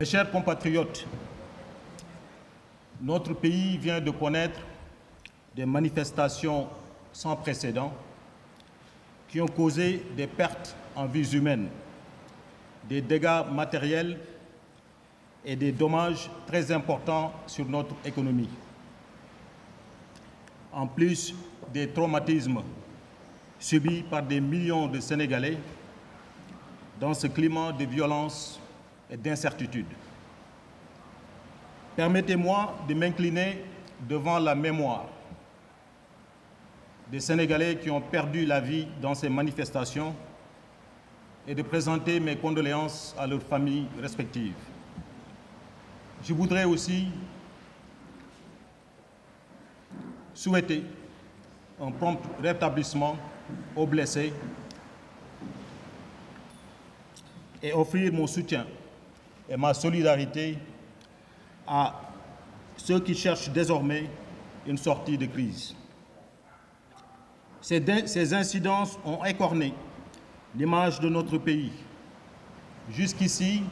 Mes chers compatriotes, notre pays vient de connaître des manifestations sans précédent qui ont causé des pertes en vies humaines, des dégâts matériels et des dommages très importants sur notre économie. En plus des traumatismes subis par des millions de Sénégalais dans ce climat de violence et d'incertitude. Permettez-moi de m'incliner devant la mémoire des Sénégalais qui ont perdu la vie dans ces manifestations et de présenter mes condoléances à leurs familles respectives. Je voudrais aussi souhaiter un prompt rétablissement aux blessés et offrir mon soutien et ma solidarité à ceux qui cherchent désormais une sortie de crise. Ces incidences ont écorné l'image de notre pays. Jusqu'ici,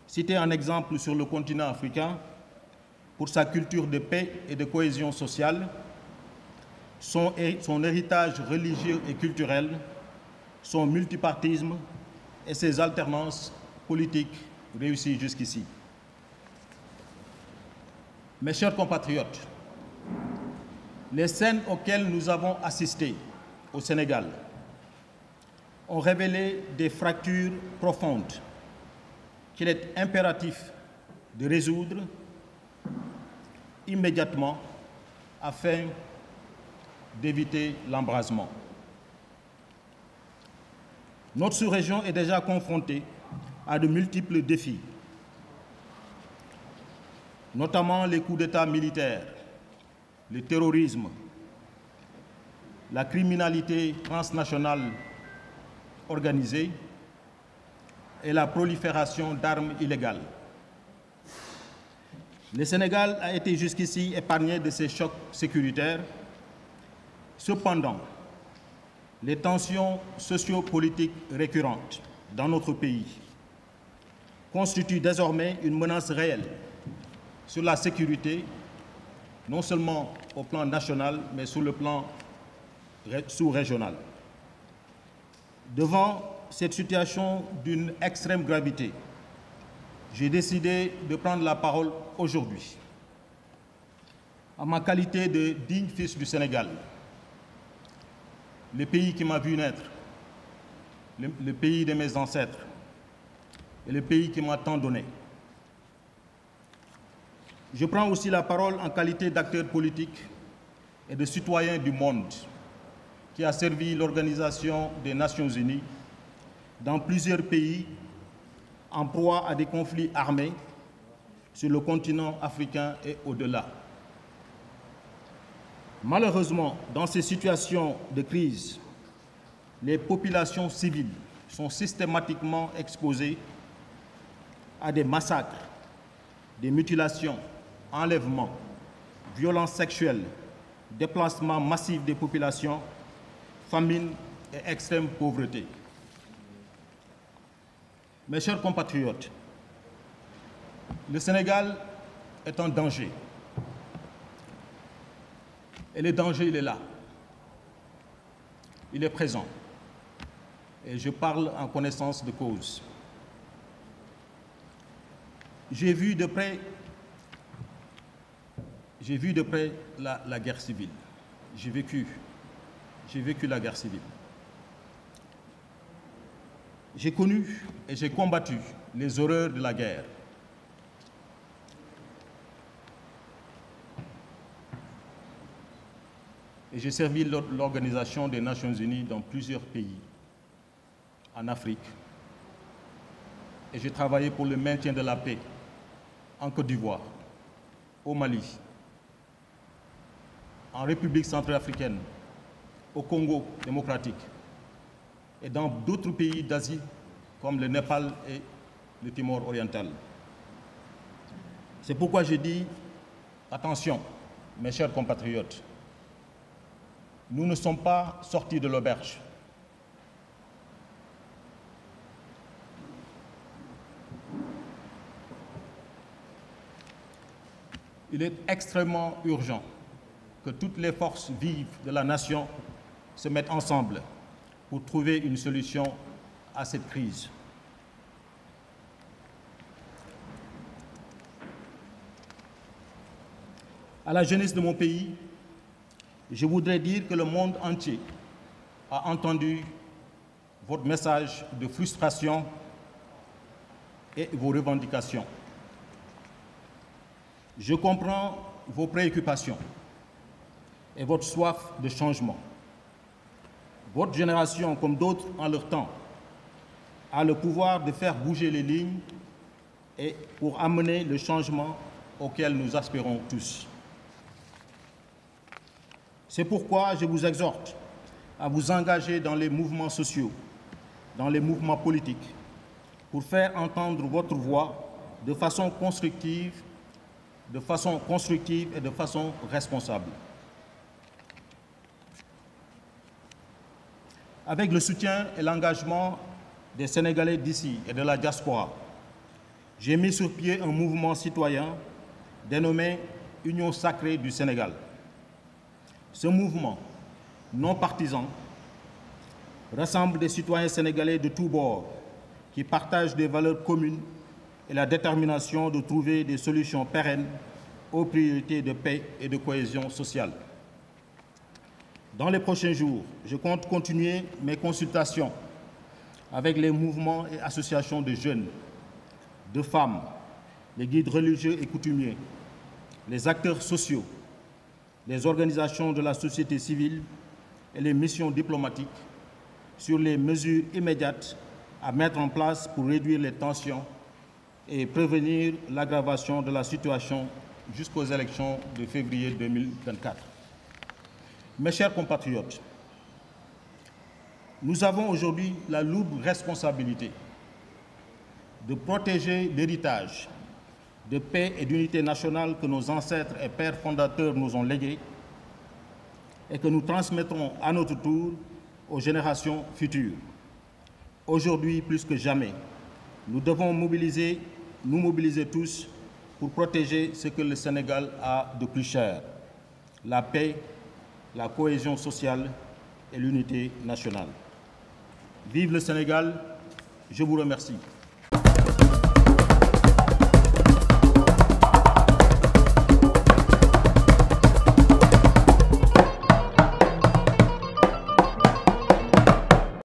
cité un exemple sur le continent africain, pour sa culture de paix et de cohésion sociale, son héritage religieux et culturel, son multipartisme et ses alternances politiques réussies jusqu'ici. Mes chers compatriotes, les scènes auxquelles nous avons assisté au Sénégal ont révélé des fractures profondes qu'il est impératif de résoudre immédiatement afin d'éviter l'embrasement. Notre sous-région est déjà confrontée à de multiples défis, notamment les coups d'État militaires, le terrorisme, la criminalité transnationale organisée et la prolifération d'armes illégales. Le Sénégal a été jusqu'ici épargné de ces chocs sécuritaires. Cependant, les tensions sociopolitiques récurrentes dans notre pays constituent désormais une menace réelle sur la sécurité, non seulement au plan national, mais sur le plan sous-régional. Devant cette situation d'une extrême gravité, j'ai décidé de prendre la parole aujourd'hui. En ma qualité de digne fils du Sénégal, le pays qui m'a vu naître, le pays de mes ancêtres et le pays qui m'a tant donné. Je prends aussi la parole en qualité d'acteur politique et de citoyen du monde qui a servi l'Organisation des Nations Unies dans plusieurs pays en proie à des conflits armés sur le continent africain et au-delà. Malheureusement, dans ces situations de crise, les populations civiles sont systématiquement exposées à des massacres, des mutilations, enlèvements, violences sexuelles, déplacements massifs des populations, famine et extrême pauvreté. Mes chers compatriotes, le Sénégal est en danger. Et le danger, il est là. Il est présent. Et je parle en connaissance de cause. J'ai vu de près la guerre civile. J'ai vécu la guerre civile. J'ai connu et j'ai combattu les horreurs de la guerre. Et j'ai servi l'Organisation des Nations Unies dans plusieurs pays, en Afrique. Et j'ai travaillé pour le maintien de la paix en Côte d'Ivoire, au Mali, en République centrafricaine, au Congo démocratique et dans d'autres pays d'Asie comme le Népal et le Timor oriental. C'est pourquoi je dis, attention, mes chers compatriotes, nous ne sommes pas sortis de l'auberge. il est extrêmement urgent que toutes les forces vives de la nation se mettent ensemble pour trouver une solution à cette crise. À la jeunesse de mon pays, je voudrais dire que le monde entier a entendu votre message de frustration et vos revendications. Je comprends vos préoccupations et votre soif de changement. Votre génération, comme d'autres en leur temps, a le pouvoir de faire bouger les lignes et pour amener le changement auquel nous aspirons tous. C'est pourquoi je vous exhorte à vous engager dans les mouvements sociaux, dans les mouvements politiques, pour faire entendre votre voix de façon constructive et de façon responsable. Avec le soutien et l'engagement des Sénégalais d'ici et de la diaspora, j'ai mis sur pied un mouvement citoyen dénommé Union sacrée du Sénégal. Ce mouvement non partisan rassemble des citoyens sénégalais de tous bords qui partagent des valeurs communes et la détermination de trouver des solutions pérennes aux priorités de paix et de cohésion sociale. Dans les prochains jours, je compte continuer mes consultations avec les mouvements et associations de jeunes, de femmes, les guides religieux et coutumiers, les acteurs sociaux, les organisations de la société civile et les missions diplomatiques sur les mesures immédiates à mettre en place pour réduire les tensions et prévenir l'aggravation de la situation jusqu'aux élections de février 2024. Mes chers compatriotes, nous avons aujourd'hui la lourde responsabilité de protéger l'héritage de paix et d'unité nationale que nos ancêtres et pères fondateurs nous ont légué et que nous transmettrons à notre tour aux générations futures. Aujourd'hui, plus que jamais, nous devons nous mobiliser tous pour protéger ce que le Sénégal a de plus cher, la paix, la cohésion sociale et l'unité nationale. Vive le Sénégal, je vous remercie.